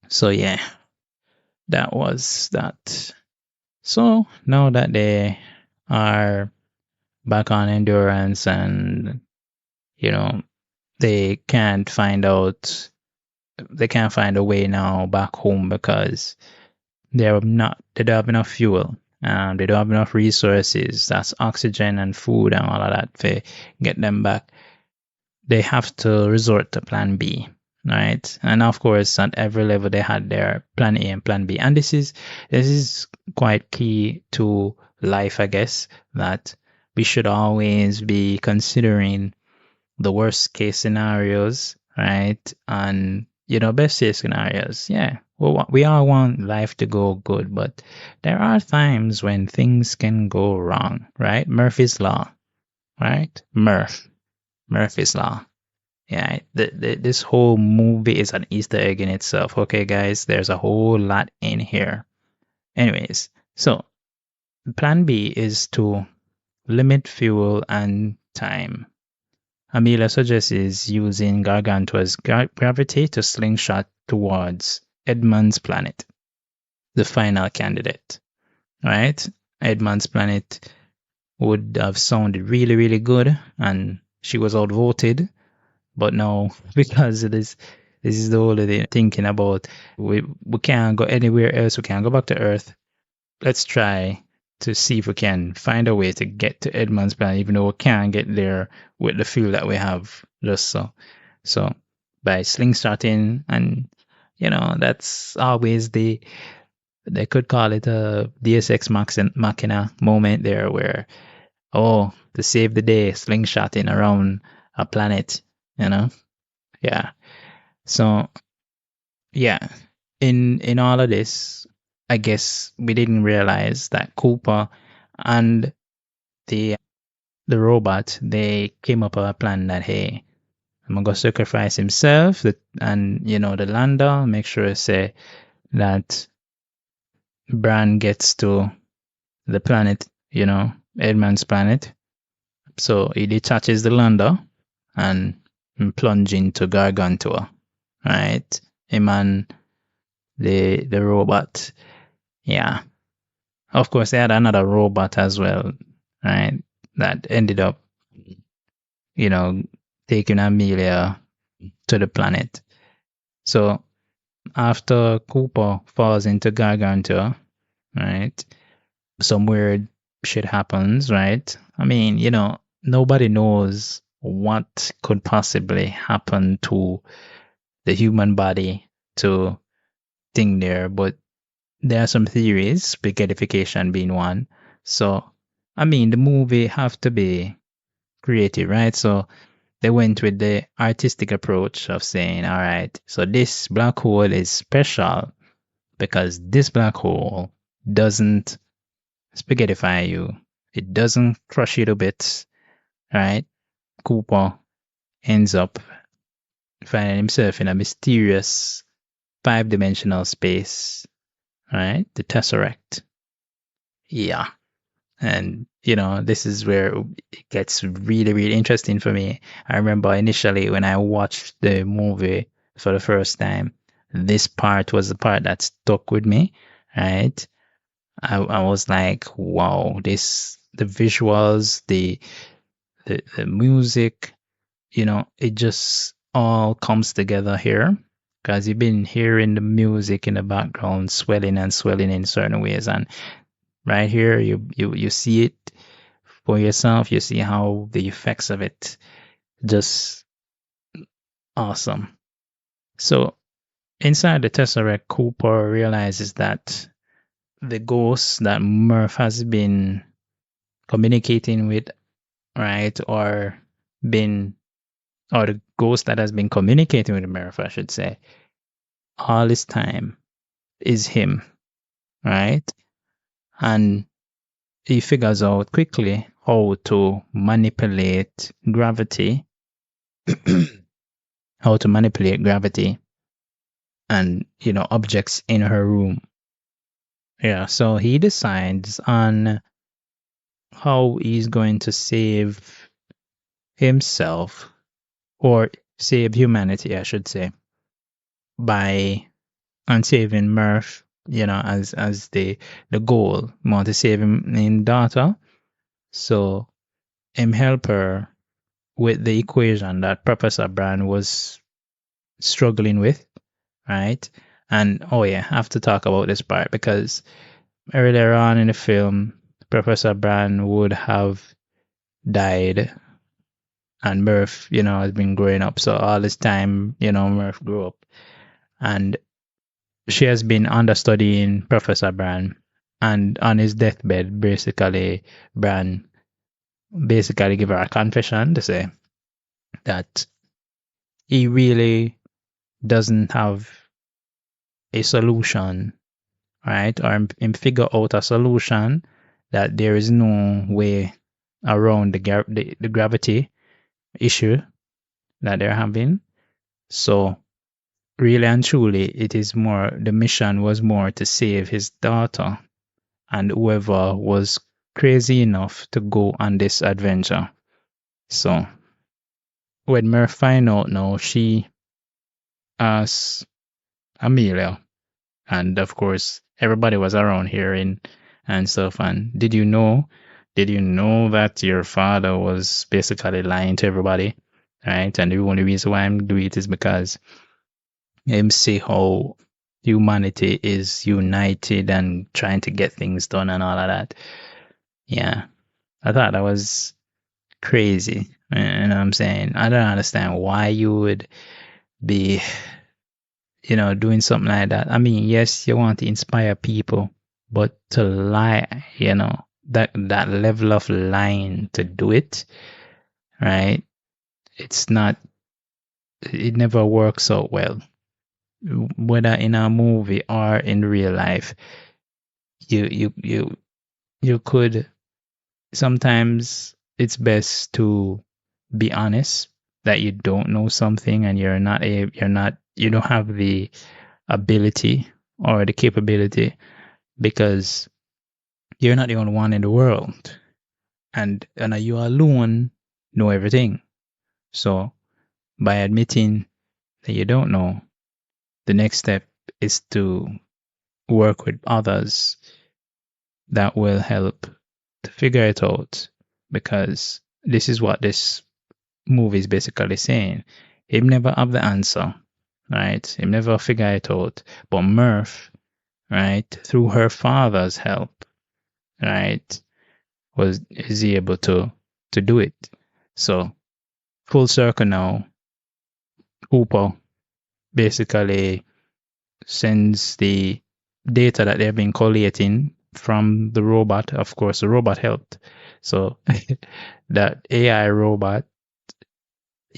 So yeah, that was that. So now that they are back on endurance and you know they can't find out they can't find a way now back home because they don't have enough fuel. They don't have enough resources. That's oxygen and food and all of that to get them back. They have to resort to plan B, right? And of course, at every level they had their plan A and plan B. And this is quite key to life, I guess, that we should always be considering the worst case scenarios, right? And best case scenarios. Yeah, well, we all want life to go good, but there are times when things can go wrong, right? Murphy's law, right? Murphy's law. Yeah, this whole movie is an Easter egg in itself. Okay, guys, there's a whole lot in here. Anyways, so plan B is to limit fuel and time. Amelia suggests using Gargantua's gravity to slingshot towards Edmund's planet, the final candidate. Right? Edmund's planet would have sounded really, really good, and she was outvoted. But now, because this is the whole thing thinking about we can't go anywhere else. We can't go back to Earth. Let's try to see if we can find a way to get to Edmund's planet, even though we can't get there with the fuel that we have. Just so by slingshotting, and that's always they could call it a Deus Ex Machina moment there, where to save the day, slingshotting around a planet, yeah. So yeah, in all of this, I guess we didn't realize that Cooper and the the robot, they came up with a plan that, hey, I'm gonna go sacrifice himself and the lander, make sure say that Bran gets to the planet, Edmund's planet. So he detaches the lander and plunge into Gargantua, right? Him and the robot. Yeah. Of course, they had another robot as well, right? That ended up, you know, taking Amelia to the planet. So after Cooper falls into Gargantua, right? Some weird shit happens, right? I mean, nobody knows what could possibly happen to the human body to thing there, but there are some theories, spaghettification being one. So, I mean, the movie have to be creative, right? So they went with the artistic approach of saying, all right, so this black hole is special because this black hole doesn't spaghettify you. It doesn't crush you to bits, right? Cooper ends up finding himself in a mysterious five-dimensional space, right? The Tesseract. Yeah. And, this is where it gets really, really interesting for me. I remember initially when I watched the movie for the first time, this part was the part that stuck with me, right? I was like, wow, the visuals, the music, it just all comes together here because you've been hearing the music in the background swelling and swelling in certain ways, and right here you see it for yourself. You see how the effects of it just awesome. So inside the Tesseract, Cooper realizes that the ghost that Murph has been communicating with, right, or the ghost that has been communicating with Murph, I should say, all this time is him, right? And he figures out quickly how to manipulate gravity, and objects in her room. Yeah, so he decides on how he's going to save himself or save humanity, I should say, by saving Murph, as the goal. Want to save him in daughter, so him help her with the equation that Professor Brand was struggling with, right? And oh yeah, I have to talk about this part because earlier on in the film, Professor Brand would have died and Murph, has been growing up. So all this time, Murph grew up and she has been understudying Professor Brand. And on his deathbed, basically, Brand basically give her a confession to say that he really doesn't have a solution, right? Or him figure out a solution that there is no way around the gravity issue that they're having. So really and truly, the mission was more to save his daughter and whoever was crazy enough to go on this adventure. So when Murph find out now, she asks Amelia, and of course everybody was around here and stuff. And did you know that your father was basically lying to everybody, right? And the only reason why I'm doing it is because him see how humanity is united and trying to get things done and all of that. Yeah, I thought that was crazy. You know what I'm saying? I don't understand why you would be, doing something like that. I mean, yes, you want to inspire people, but to lie, that level of lying to do it, right? It never works out well. whether in a movie or in real life, you could sometimes it's best to be honest that you don't know something and you don't have the ability or the capability because you're not the only one in the world and you alone know everything. So by admitting that you don't know, the next step is to work with others that will help to figure it out because this is what this movie is basically saying. Him never have the answer, right? Him never figure it out. But Murph, right, through her father's help, right, is he able to do it. So full circle now, Hooper basically sends the data that they've been collating from the robot. Of course, the robot helped. So that AI robot,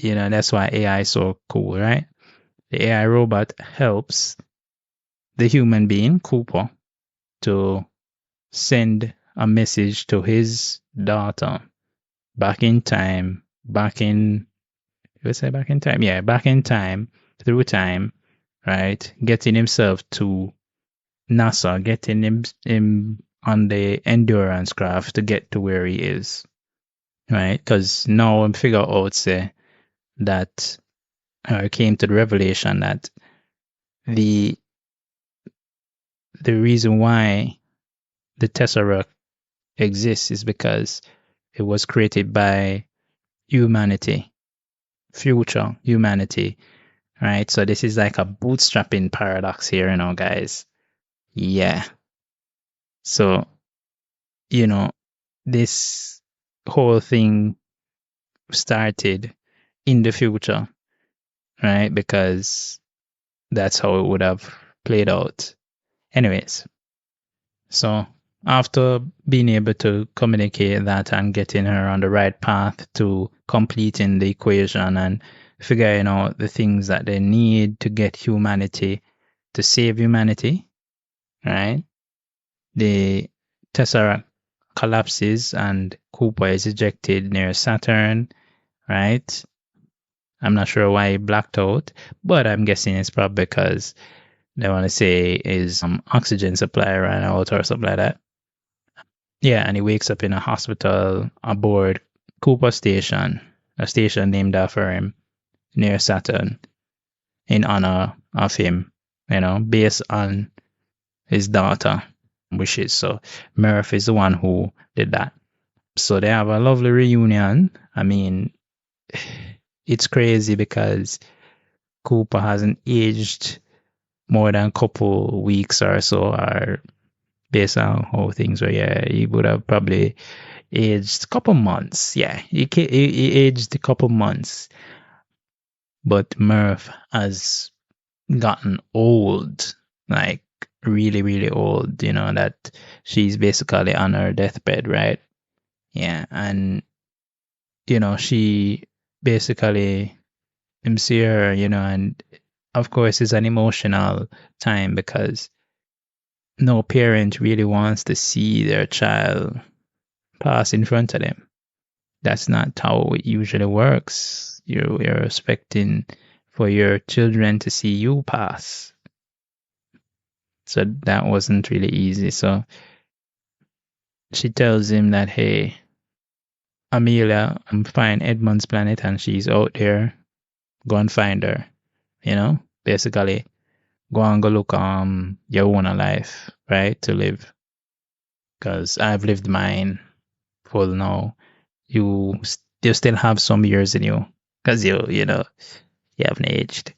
that's why AI is so cool, right? The AI robot helps the human being, Cooper, to send a message to his daughter back in time, back in time? Yeah, back in time, through time, right? Getting himself to NASA, getting him on the endurance craft to get to where he is, right? Because now I'm figure out say that I came to the revelation that the the reason why the Tesseract exists is because it was created by humanity, future humanity, right? So this is like a bootstrapping paradox here, guys. Yeah. So, this whole thing started in the future, right? Because that's how it would have played out. Anyways, so after being able to communicate that and getting her on the right path to completing the equation and figuring out the things that they need to get humanity to save humanity, right? The Tesseract collapses and Cooper is ejected near Saturn, right? I'm not sure why he blacked out, but I'm guessing it's probably because they want to say his oxygen supply ran out or something like that. Yeah, and he wakes up in a hospital aboard Cooper Station, a station named after him near Saturn in honor of him, based on his daughter wishes. So Murph is the one who did that. So they have a lovely reunion. I mean, it's crazy because Cooper hasn't aged more than a couple weeks or so, or based on how things were. Yeah, he would have probably aged a couple months. Yeah, he aged a couple months. But Murph has gotten old, like really, really old, that she's basically on her deathbed, right? Yeah, and she basically see her, and of course it's an emotional time because no parent really wants to see their child pass in front of them. That's not how it usually works. You're expecting for your children to see you pass. So that wasn't really easy. So she tells him that, hey, Amelia, I'm fine Edmund's planet and she's out there. Go and find her. Basically go and go look your own life, right? To live. Because I've lived mine full now. You still have some years in you. Because you haven't aged.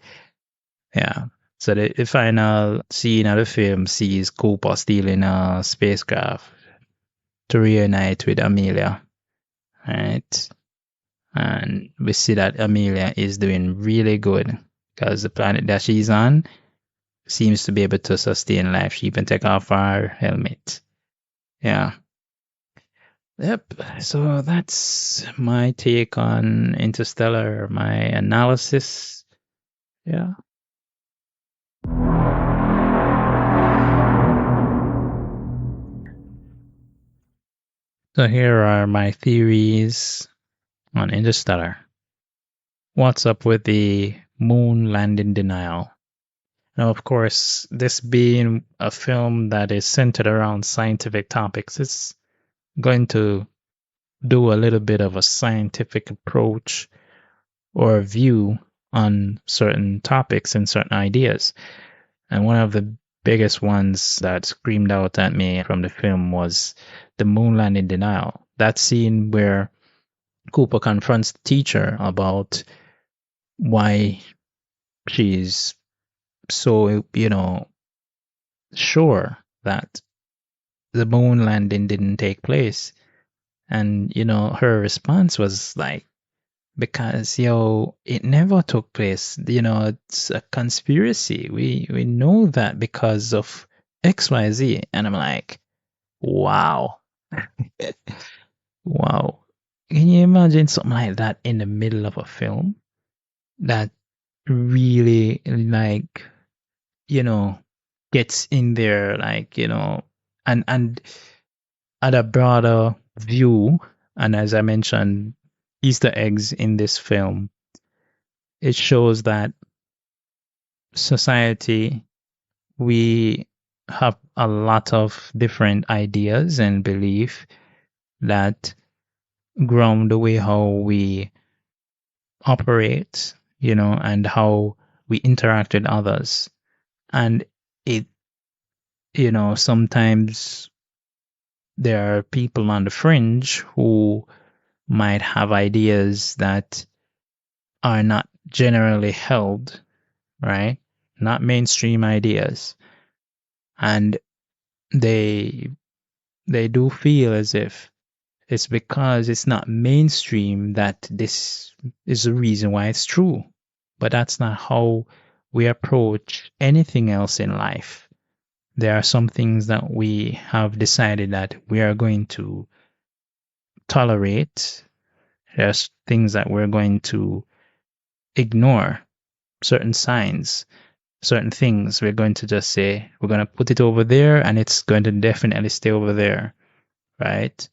Yeah. So the final scene of the film sees Cooper stealing a spacecraft to reunite with Amelia. Right? And we see that Amelia is doing really good because the planet that she's on seems to be able to sustain life. She even take off her helmet. Yeah. Yep. So that's my take on Interstellar, my analysis. Yeah. So here are my theories on Interstellar. What's up with the moon landing denial? Now, of course, this being a film that is centered around scientific topics, it's going to do a little bit of a scientific approach or view on certain topics and certain ideas. And one of the biggest ones that screamed out at me from the film was the moon landing denial. That scene where Cooper confronts the teacher about why she's so, sure that the moon landing didn't take place. And, her response was like, because, it never took place. It's a conspiracy. We know that because of XYZ. And I'm like, wow. Wow. Can you imagine something like that in the middle of a film? That really, like, gets in there, like, and at a broader view, and as I mentioned, Easter eggs in this film, it shows that society, we have a lot of different ideas and belief that ground the way how we operate, and how we interact with others. And it, sometimes there are people on the fringe who might have ideas that are not generally held, right? Not mainstream ideas. And they do feel as if it's because it's not mainstream that this is the reason why it's true. But that's not how we approach anything else in life. There are some things that we have decided that we are going to tolerate. There's things that we're going to ignore, certain signs, certain things. We're going to just say, we're going to put it over there and it's going to definitely stay over there, right?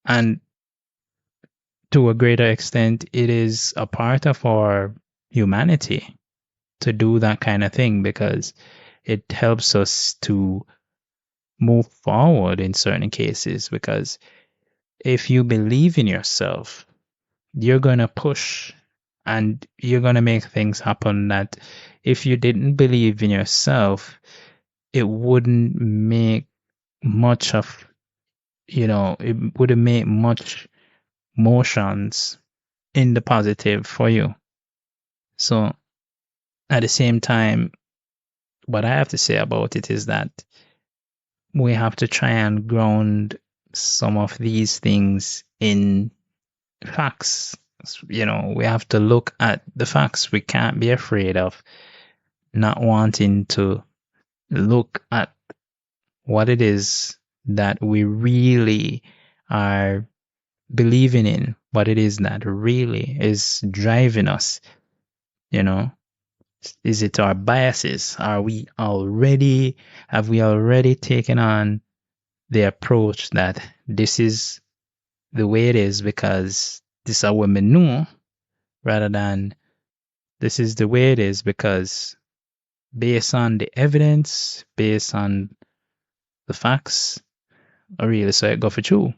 And to a greater extent, it is a part of our humanity to do that kind of thing because it helps us to move forward in certain cases. Because if you believe in yourself, you're going to push and you're going to make things happen that if you didn't believe in yourself, it wouldn't make much of, it wouldn't make much motions in the positive for you. So at the same time, what I have to say about it is that we have to try and ground some of these things in facts. We have to look at the facts. We can't be afraid of not wanting to look at what it is that we really are believing in, what it is that really is driving us. Is it our biases? Have we already taken on the approach that this is the way it is because this is how we know, rather than this is the way it is because based on the evidence, based on the facts, I really saw it go for true.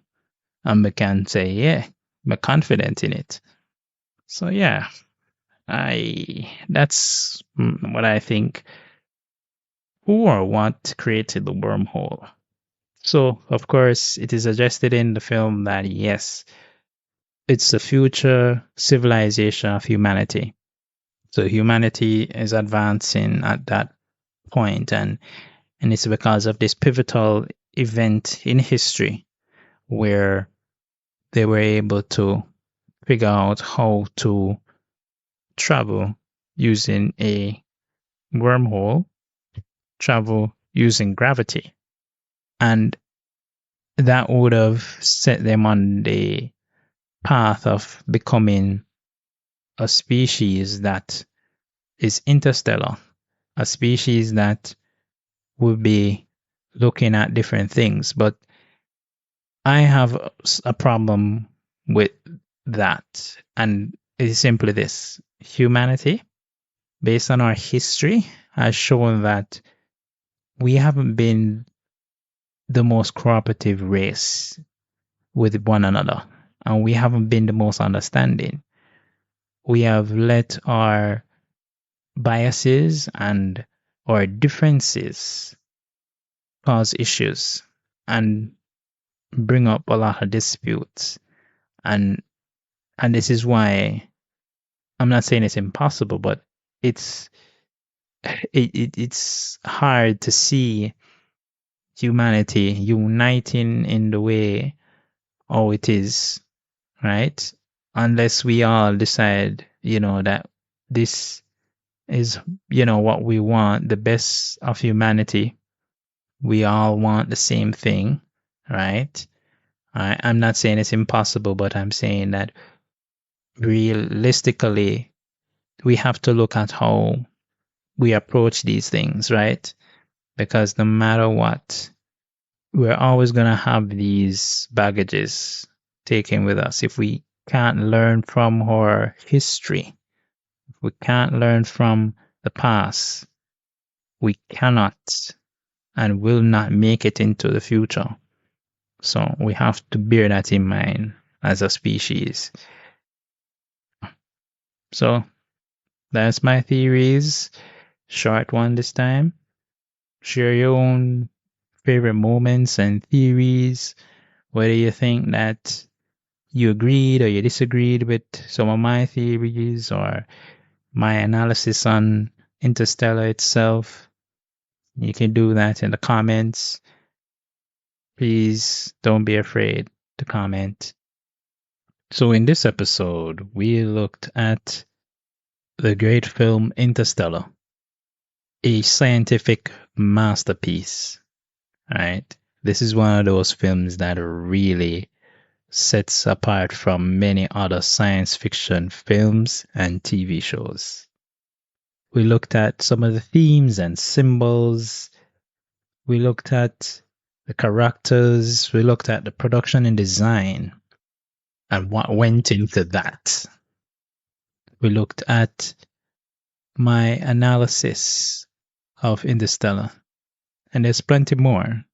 And we can say, yeah, we're confident in it. So yeah, that's what I think, or what created the wormhole. So, of course, it is suggested in the film that yes, it's the future civilization of humanity. So humanity is advancing at that point, and it's because of this pivotal event in history where they were able to figure out how to travel using a wormhole, travel using gravity. And that would have set them on the path of becoming a species that is interstellar, a species that would be looking at different things. But I have a problem with that. And it's simply this: humanity, based on our history, has shown that we haven't been the most cooperative race with one another, and we haven't been the most understanding. We have let our biases and our differences cause issues and bring up a lot of disputes. And this is why I'm not saying it's impossible, but it's hard to see humanity uniting in the way how it is, right? Unless we all decide, that this is, what we want, the best of humanity. We all want the same thing, right? I'm not saying it's impossible, but I'm saying that realistically, we have to look at how we approach these things, right? Because no matter what, we're always going to have these baggages taken with us. If we can't learn from our history, if we can't learn from the past, we cannot and will not make it into the future. So we have to bear that in mind as a species. So that's my theories. Short one this time. Share your own favorite moments and theories, whether you think that you agreed or you disagreed with some of my theories or my analysis on Interstellar itself. You can do that in the comments. Please don't be afraid to comment. So in this episode, we looked at the great film Interstellar, a scientific masterpiece. Right? This is one of those films that really sets apart from many other science fiction films and TV shows. We looked at some of the themes and symbols. We looked at the characters. We looked at the production and design and what went into that. We looked at my analysis of Interstellar. And there's plenty more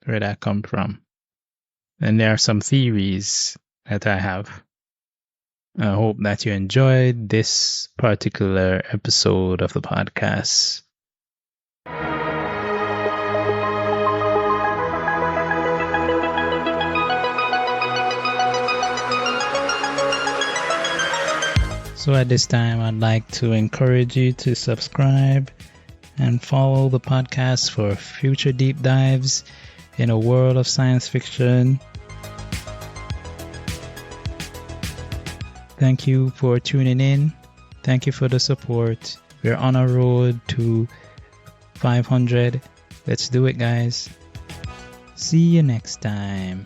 where that come from. And there are some theories that I have. I hope that you enjoyed this particular episode of the podcast. So at this time, I'd like to encourage you to subscribe and follow the podcast for future deep dives in a world of science fiction. Thank you for tuning in. Thank you for the support. We're on a road to 500. Let's do it, guys. See you next time.